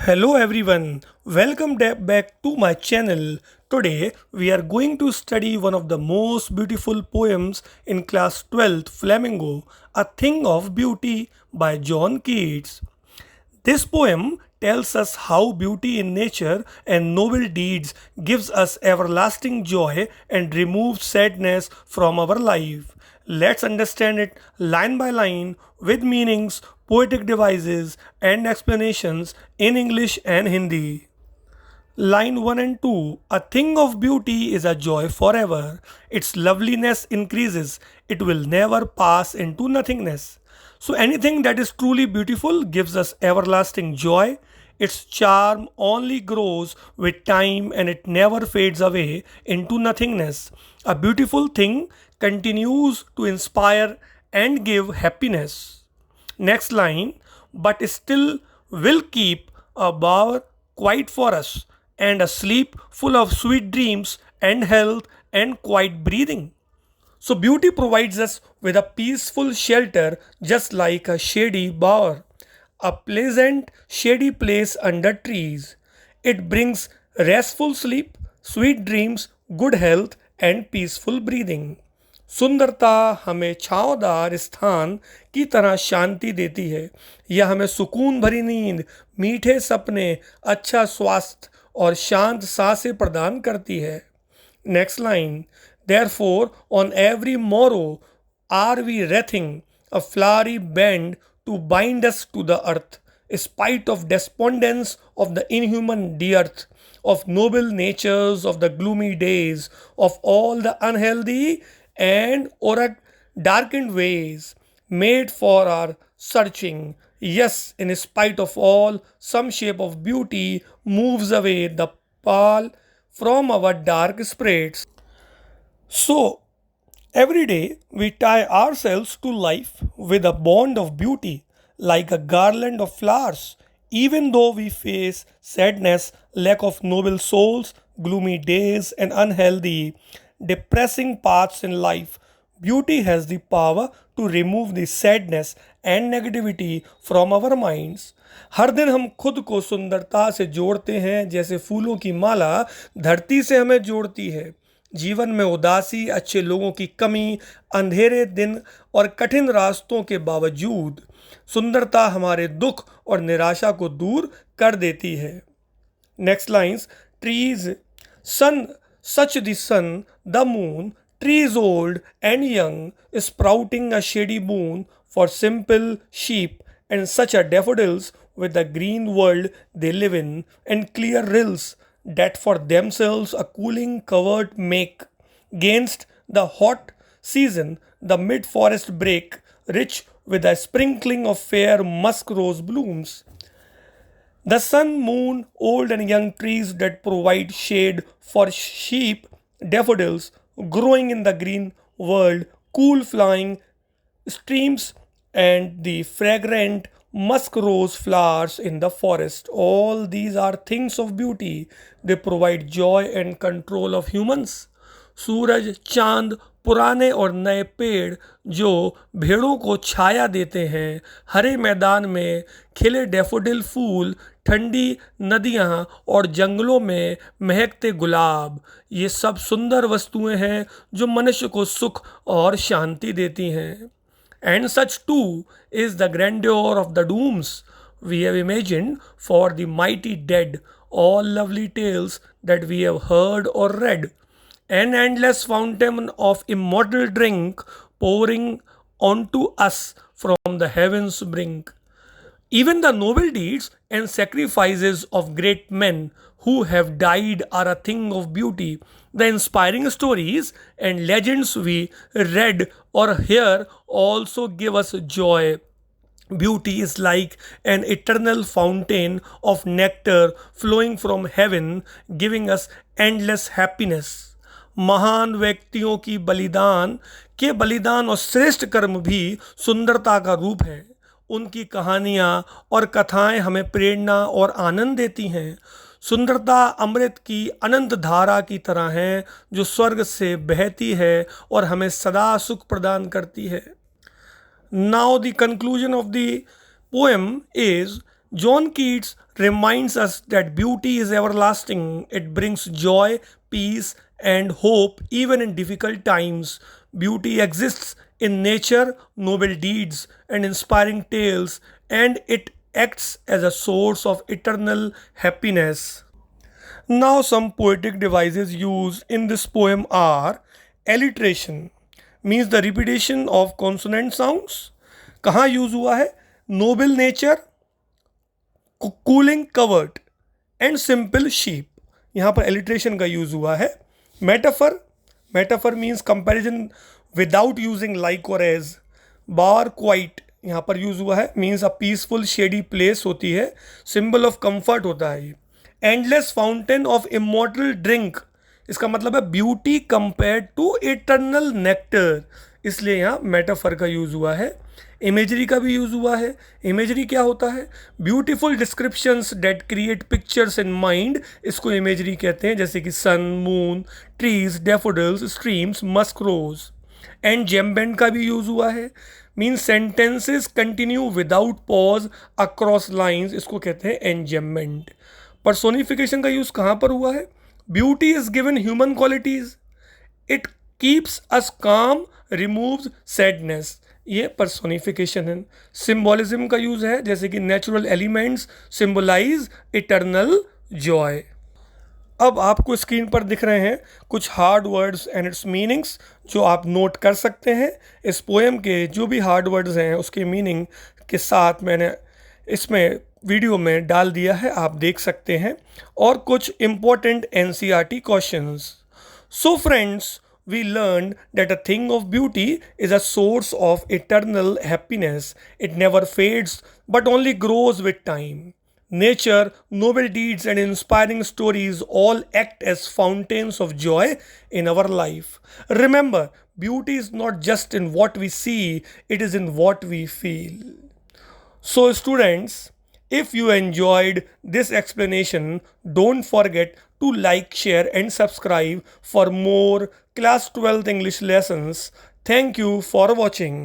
Hello everyone, welcome back to my channel. Today we are going to study one of the most beautiful poems in class 12th Flamingo, A Thing of Beauty by John Keats. This poem tells us how beauty in nature and noble deeds gives us everlasting joy and removes sadness from our life. Let's understand it line by line with meanings, poetic devices, and explanations in English and Hindi. Line 1 and 2. A thing of beauty is a joy forever. Its loveliness increases. It will never pass into nothingness. So, anything that is truly beautiful gives us everlasting joy. Its charm only grows with time and it never fades away into nothingness. A beautiful thing continues to inspire and give happiness. Next line, but still will keep a bower quiet for us, and a sleep full of sweet dreams and health and quiet breathing. So, beauty provides us with a peaceful shelter just like a shady bower, a pleasant shady place under trees. It brings restful sleep, sweet dreams, good health, and peaceful breathing. सुंदरता हमें छांवदार स्थान की तरह शांति देती है। यह हमें सुकून भरी नींद, मीठे सपने, अच्छा स्वास्थ्य और शांत सांसें प्रदान करती है। Next line, therefore on every morrow are we wreathing a flowery band to bind us to the earth, spite of despondence of the inhuman dearth, of noble natures of the gloomy days, of all the unhealthy and o'er darkened ways, made for our searching. Yes, in spite of all, some shape of beauty moves away the pall from our dark spirits. So, every day we tie ourselves to life with a bond of beauty, like a garland of flowers. Even though we face sadness, lack of noble souls, gloomy days, and unhealthy, depressing paths in life, beauty has the power to remove the sadness and negativity from our minds. हर दिन हम खुद को सुंदरता से जोड़ते हैं, जैसे फूलों की माला धरती से हमें जोड़ती है। जीवन में उदासी, अच्छे लोगों की कमी, अंधेरे दिन और कठिन रास्तों के बावजूद सुंदरता हमारे दुख और निराशा को दूर कर देती है। Next lines, trees sun such the sun, the moon, trees old and young, sprouting a shady boon for simple sheep, and such are daffodils with the green world they live in, and clear rills that for themselves a cooling covert make. Gainst the hot season, the mid forest break, rich with a sprinkling of fair musk rose blooms. The sun, moon, old and young trees that provide shade for sheep, daffodils growing in the green world, cool flying streams, and the fragrant musk rose flowers in the forest. All these are things of beauty. They provide joy and control of humans. सूरज, चांद, पुराने और नए पेड़ जो भेड़ों को छाया देते हैं, हरे मैदान में खिले डैफोडिल फूल, ठंडी नदियाँ और जंगलों में महकते गुलाब, ये सब सुंदर वस्तुएं हैं जो मनुष्य को सुख और शांति देती हैं। And such too is the grandeur of the dooms we have imagined for the mighty dead, all lovely tales that we have heard or read, an endless fountain of immortal drink pouring onto us from the heavens brink. Even the noble deeds and sacrifices of great men who have died are a thing of beauty. The inspiring stories and legends we read or hear also give us joy. Beauty is like an eternal fountain of nectar flowing from heaven, giving us endless happiness. महान व्यक्तियों की बलिदान और श्रेष्ठ कर्म भी सुंदरता का रूप है। उनकी कहानियाँ और कथाएं हमें प्रेरणा और आनंद देती हैं। सुंदरता अमृत की अनंत धारा की तरह है जो स्वर्ग से बहती है और हमें सदा सुख प्रदान करती है। Now the conclusion of the poem is John Keats reminds us that beauty is everlasting. It brings joy, peace, and hope even in difficult times. Beauty exists in nature, noble deeds, and inspiring tales, and it acts as a source of eternal happiness. Now, some poetic devices used in this poem are alliteration, means the repetition of consonant sounds. कहाँ use हुआ है? Noble nature, cooling covert and simple sheep, यहाँ पर alliteration का use हुआ है. Metaphor, metaphor means comparison without using like और as. Bower quiet यहाँ पर यूज हुआ है, means a peaceful shady place होती है, सिंबल ऑफ कंफर्ट होता है ये. Endless fountain of immortal drink, इसका मतलब है beauty compared to eternal nectar, इसलिए यहाँ मेटाफर का यूज हुआ है. इमेजरी का भी यूज हुआ है. इमेजरी क्या होता है? Beautiful descriptions that create pictures in mind, इसको इमेजरी कहते हैं, जैसे कि sun, moon, trees, daffodils, streams, musk rose. And enjambment का भी यूज हुआ है, means sentences continue without pause across lines, इसको कहते हैं एनजेम्बेंट. पर्सोनिफिकेशन का यूज कहाँ पर हुआ है? Beauty is given human qualities, it keeps us calm, removes sadness, ये पर्सोनिफिकेशन है. सिंबॉलिज्म का यूज है, जैसे कि natural elements symbolize eternal joy. अब आपको स्क्रीन पर दिख रहे हैं कुछ hard words and its meanings जो आप नोट कर सकते हैं. इस पोएम के जो भी हार्ड वर्ड्स हैं उसके मीनिंग के साथ मैंने इसमें वीडियो में डाल दिया है, आप देख सकते हैं. और कुछ important NCERT questions. So friends, we learned that a thing of beauty is a source of eternal happiness. It never fades but only grows with time. Nature, noble deeds, and inspiring stories all act as fountains of joy in our life. Remember, beauty is not just in what we see, it is in what we feel. So, students, if you enjoyed this explanation, don't forget to like, share, and subscribe for more Class 12th English lessons. Thank you for watching.